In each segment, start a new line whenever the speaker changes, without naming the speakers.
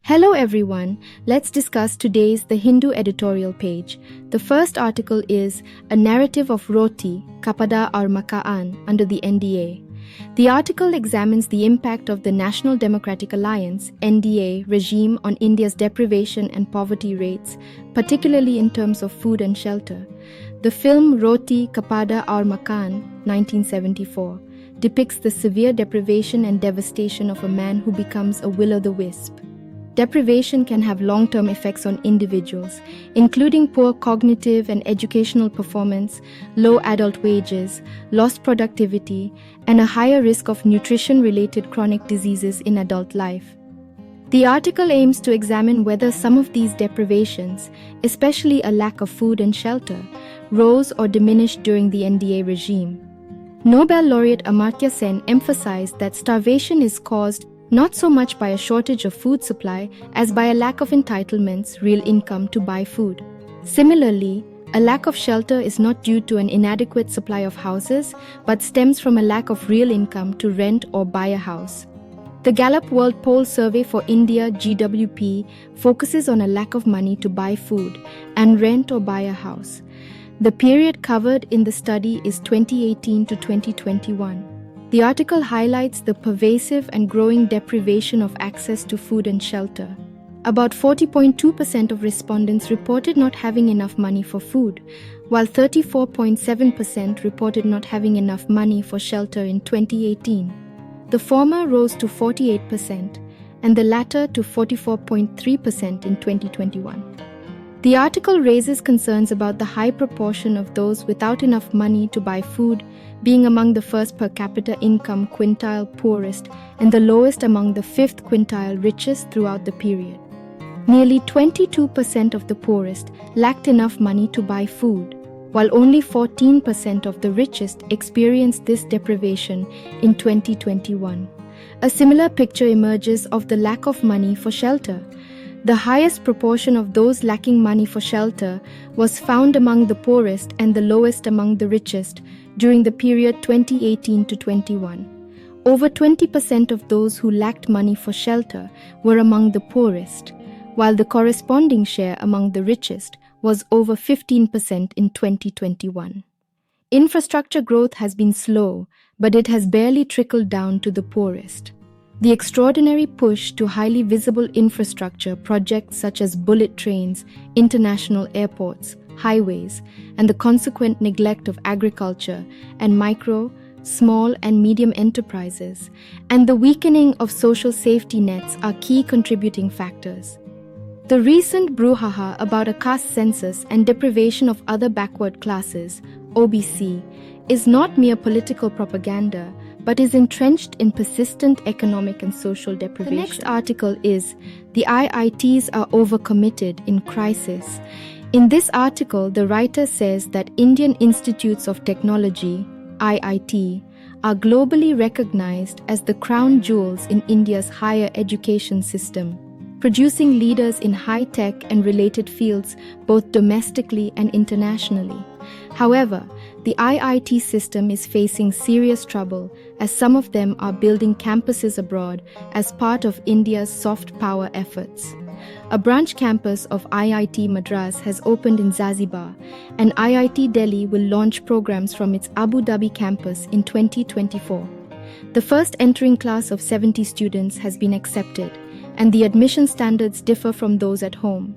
Hello everyone, let's discuss today's The Hindu editorial page. The first article is A Narrative of Roti, Kapada aur Makaan under the NDA. The article examines the impact of the National Democratic Alliance (NDA) regime on India's deprivation and poverty rates, particularly in terms of food and shelter. The film Roti, Kapada aur Makaan, 1974, depicts the severe deprivation and devastation of a man who becomes a will-o'-the-wisp. Deprivation can have long-term effects on individuals, including poor cognitive and educational performance, low adult wages, lost productivity, and a higher risk of nutrition-related chronic diseases in adult life. The article aims to examine whether some of these deprivations, especially a lack of food and shelter, rose or diminished during the NDA regime. Nobel laureate Amartya Sen emphasized that starvation is caused not so much by a shortage of food supply as by a lack of entitlements, real income to buy food. Similarly, a lack of shelter is not due to an inadequate supply of houses, but stems from a lack of real income to rent or buy a house. The Gallup World Poll Survey for India (GWP) focuses on a lack of money to buy food and rent or buy a house. The period covered in the study is 2018 to 2021. The article highlights the pervasive and growing deprivation of access to food and shelter. About 40.2% of respondents reported not having enough money for food, while 34.7% reported not having enough money for shelter in 2018. The former rose to 48% and the latter to 44.3% in 2021. The article raises concerns about the high proportion of those without enough money to buy food being among the first per capita income quintile poorest and the lowest among the fifth quintile richest throughout the period. Nearly 22% of the poorest lacked enough money to buy food, while only 14% of the richest experienced this deprivation in 2021. A similar picture emerges of the lack of money for shelter. The highest proportion of those lacking money for shelter was found among the poorest and the lowest among the richest during the period 2018 to 21. Over 20% of those who lacked money for shelter were among the poorest, while the corresponding share among the richest was over 15% in 2021. Infrastructure growth has been slow, but it has barely trickled down to the poorest. The extraordinary push to highly visible infrastructure projects such as bullet trains, international airports, highways, and the consequent neglect of agriculture and micro, small, and medium enterprises, and the weakening of social safety nets are key contributing factors. The recent brouhaha about a caste census and deprivation of other backward classes, OBC, is not mere political propaganda, but is entrenched in persistent economic and social deprivation. The next article is The IITs Are Overcommitted in Crisis. In this article, the writer says that Indian Institutes of Technology, IIT, are globally recognized as the crown jewels in India's higher education system, producing leaders in high-tech and related fields both domestically and internationally. However, the IIT system is facing serious trouble as some of them are building campuses abroad as part of India's soft power efforts. A branch campus of IIT Madras has opened in Zanzibar, and IIT Delhi will launch programs from its Abu Dhabi campus in 2024. The first entering class of 70 students has been accepted, and the admission standards differ from those at home.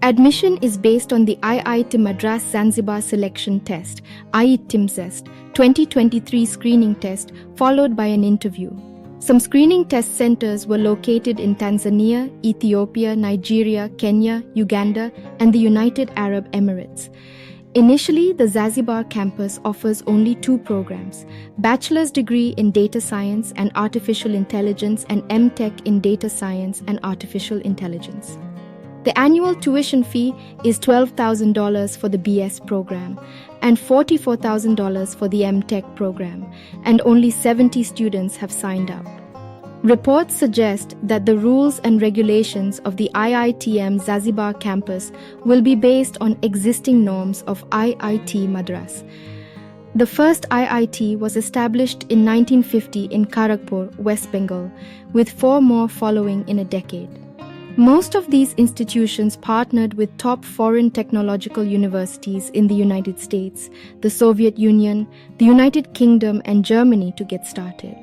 Admission is based on the IIT Madras Zanzibar Selection Test, IITMZEST, 2023 screening test, followed by an interview. Some screening test centers were located in Tanzania, Ethiopia, Nigeria, Kenya, Uganda, and the United Arab Emirates. Initially, the Zanzibar campus offers only 2 programs, Bachelor's degree in Data Science and Artificial Intelligence and M.Tech in Data Science and Artificial Intelligence. The annual tuition fee is $12,000 for the BS program and $44,000 for the M.Tech program, and only 70 students have signed up. Reports suggest that the rules and regulations of the IITM Zanzibar campus will be based on existing norms of IIT Madras. The first IIT was established in 1950 in Kharagpur, West Bengal, with 4 more following in a decade. Most of these institutions partnered with top foreign technological universities in the United States, the Soviet Union, the United Kingdom, and Germany to get started.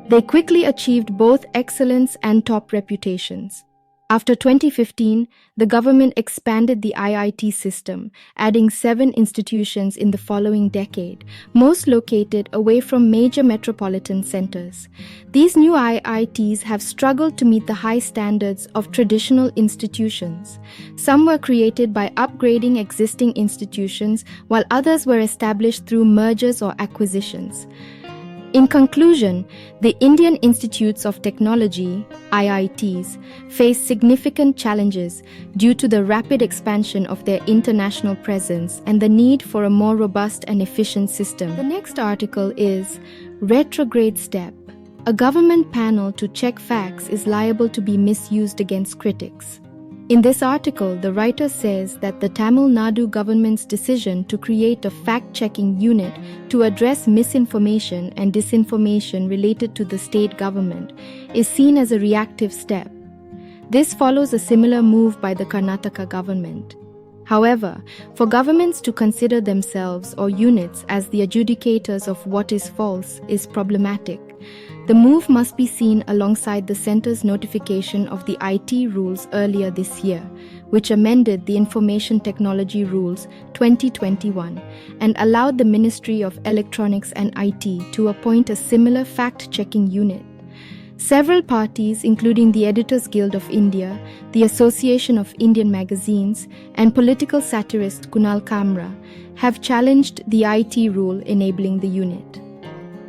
They quickly achieved both excellence and top reputations. After 2015, the government expanded the IIT system, adding 7 institutions in the following decade, most located away from major metropolitan centers. These new IITs have struggled to meet the high standards of traditional institutions. Some were created by upgrading existing institutions, while others were established through mergers or acquisitions. In conclusion, the Indian Institutes of Technology, IITs, face significant challenges due to the rapid expansion of their international presence and the need for a more robust and efficient system. The next article is Retrograde Step. A government panel to check facts is liable to be misused against critics. In this article, the writer says that the Tamil Nadu government's decision to create a fact-checking unit to address misinformation and disinformation related to the state government is seen as a reactive step. This follows a similar move by the Karnataka government. However, for governments to consider themselves or units as the adjudicators of what is false is problematic. The move must be seen alongside the centre's notification of the IT rules earlier this year, which amended the Information Technology Rules 2021 and allowed the Ministry of Electronics and IT to appoint a similar fact-checking unit. Several parties, including the Editors Guild of India, the Association of Indian Magazines, and political satirist Kunal Kamra, have challenged the IT rule enabling the unit.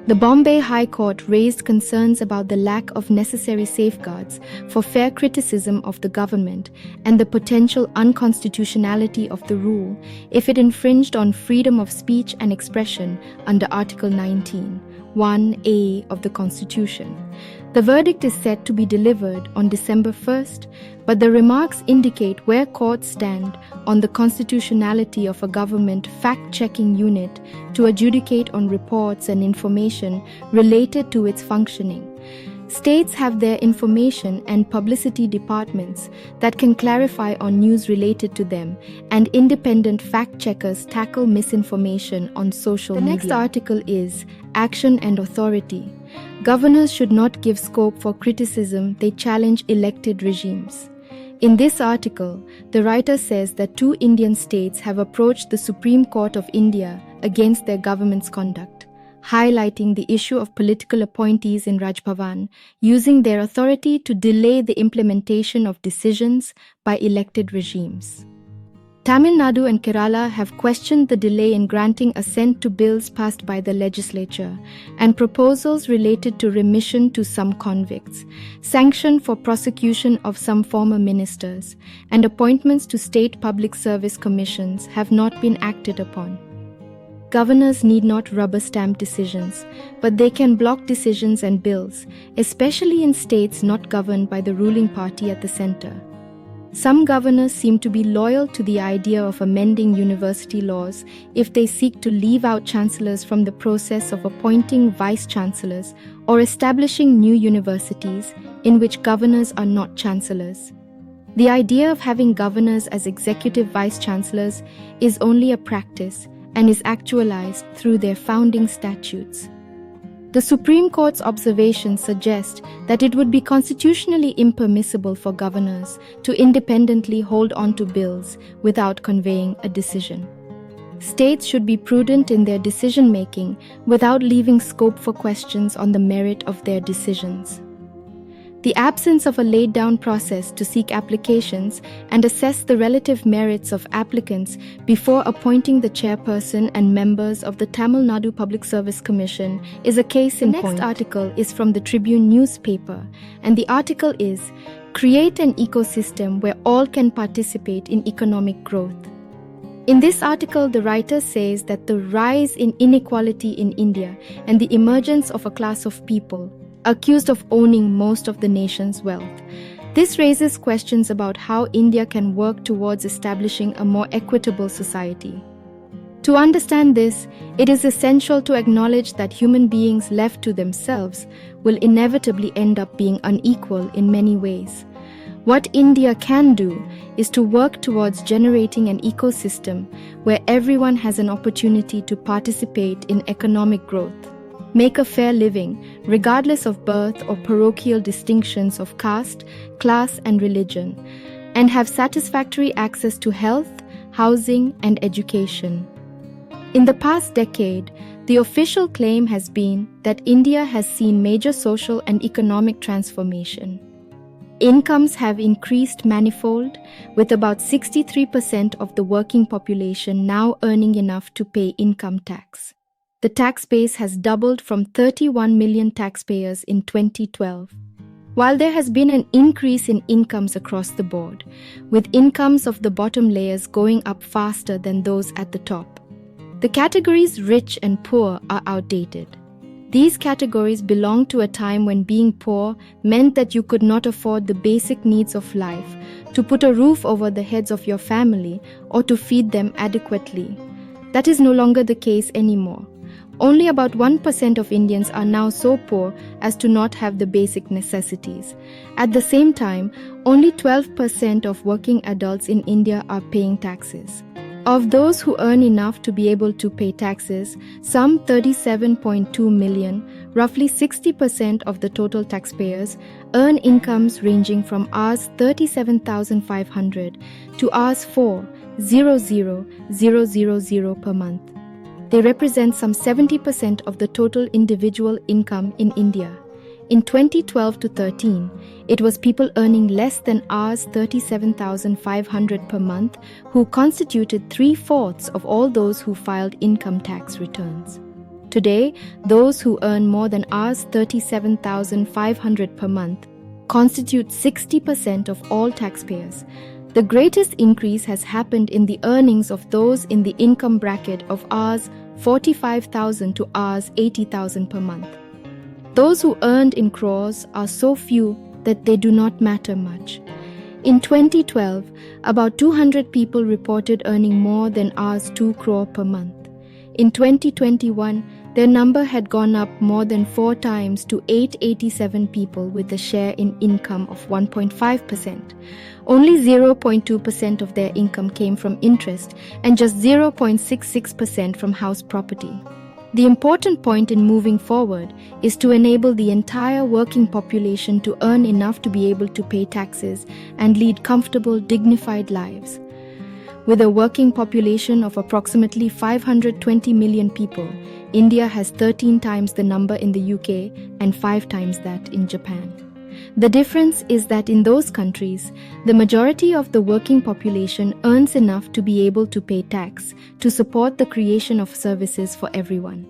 The Bombay High Court raised concerns about the lack of necessary safeguards for fair criticism of the government and the potential unconstitutionality of the rule if it infringed on freedom of speech and expression under Article 19, 1A of the Constitution. The verdict is set to be delivered on December 1st, but the remarks indicate where courts stand on the constitutionality of a government fact-checking unit to adjudicate on reports and information related to its functioning. States have their information and publicity departments that can clarify on news related to them, and independent fact-checkers tackle misinformation on social media. The next article is Action and Authority. Governors should not give scope for criticism, they challenge elected regimes. In this article, the writer says that 2 Indian states have approached the Supreme Court of India against their government's conduct, highlighting the issue of political appointees in Raj Bhavan using their authority to delay the implementation of decisions by elected regimes. Tamil Nadu and Kerala have questioned the delay in granting assent to bills passed by the legislature and proposals related to remission to some convicts, sanction for prosecution of some former ministers, and appointments to state public service commissions have not been acted upon. Governors need not rubber stamp decisions, but they can block decisions and bills, especially in states not governed by the ruling party at the center. Some governors seem to be loyal to the idea of amending university laws if they seek to leave out chancellors from the process of appointing vice-chancellors or establishing new universities in which governors are not chancellors. The idea of having governors as executive vice-chancellors is only a practice and is actualized through their founding statutes. The Supreme Court's observations suggest that it would be constitutionally impermissible for governors to independently hold on to bills without conveying a decision. States should be prudent in their decision-making without leaving scope for questions on the merit of their decisions. The absence of a laid-down process to seek applications and assess the relative merits of applicants before appointing the chairperson and members of the Tamil Nadu Public Service Commission is a case in point. The next article is from the Tribune newspaper, and the article is Create an ecosystem where all can participate in economic growth. In this article, the writer says that the rise in inequality in India and the emergence of a class of people accused of owning most of the nation's wealth. This raises questions about how India can work towards establishing a more equitable society. To understand this, it is essential to acknowledge that human beings left to themselves will inevitably end up being unequal in many ways. What India can do is to work towards generating an ecosystem where everyone has an opportunity to participate in economic growth, make a fair living regardless of birth or parochial distinctions of caste, class, and religion, and have satisfactory access to health, housing, and education. In the past decade, the official claim has been that India has seen major social and economic transformation. Incomes have increased manifold, with about 63% of the working population now earning enough to pay income tax. The tax base has doubled from 31 million taxpayers in 2012. While there has been an increase in incomes across the board, with incomes of the bottom layers going up faster than those at the top, the categories rich and poor are outdated. These categories belong to a time when being poor meant that you could not afford the basic needs of life, to put a roof over the heads of your family, or to feed them adequately. That is no longer the case anymore. Only about 1% of Indians are now so poor as to not have the basic necessities. At the same time, only 12% of working adults in India are paying taxes. Of those who earn enough to be able to pay taxes, some 37.2 million, roughly 60% of the total taxpayers, earn incomes ranging from Rs 37,500 to Rs 4,000,000 per month. They represent some 70% of the total individual income in India. In 2012 to 13, it was people earning less than Rs 37,500 per month who constituted 3/4 of all those who filed income tax returns. Today, those who earn more than Rs 37,500 per month constitute 60% of all taxpayers. The greatest increase has happened in the earnings of those in the income bracket of Rs 45,000 to Rs 80,000 per month. Those who earned in crores are so few that they do not matter much. In 2012, about 200 people reported earning more than Rs 2 crore per month. In 2021, their number had gone up more than 4 times to 887 people with a share in income of 1.5%. Only 0.2% of their income came from interest and just 0.66% from house property. The important point in moving forward is to enable the entire working population to earn enough to be able to pay taxes and lead comfortable, dignified lives. With a working population of approximately 520 million people, India has 13 times the number in the UK and 5 times that in Japan. The difference is that in those countries, the majority of the working population earns enough to be able to pay tax to support the creation of services for everyone.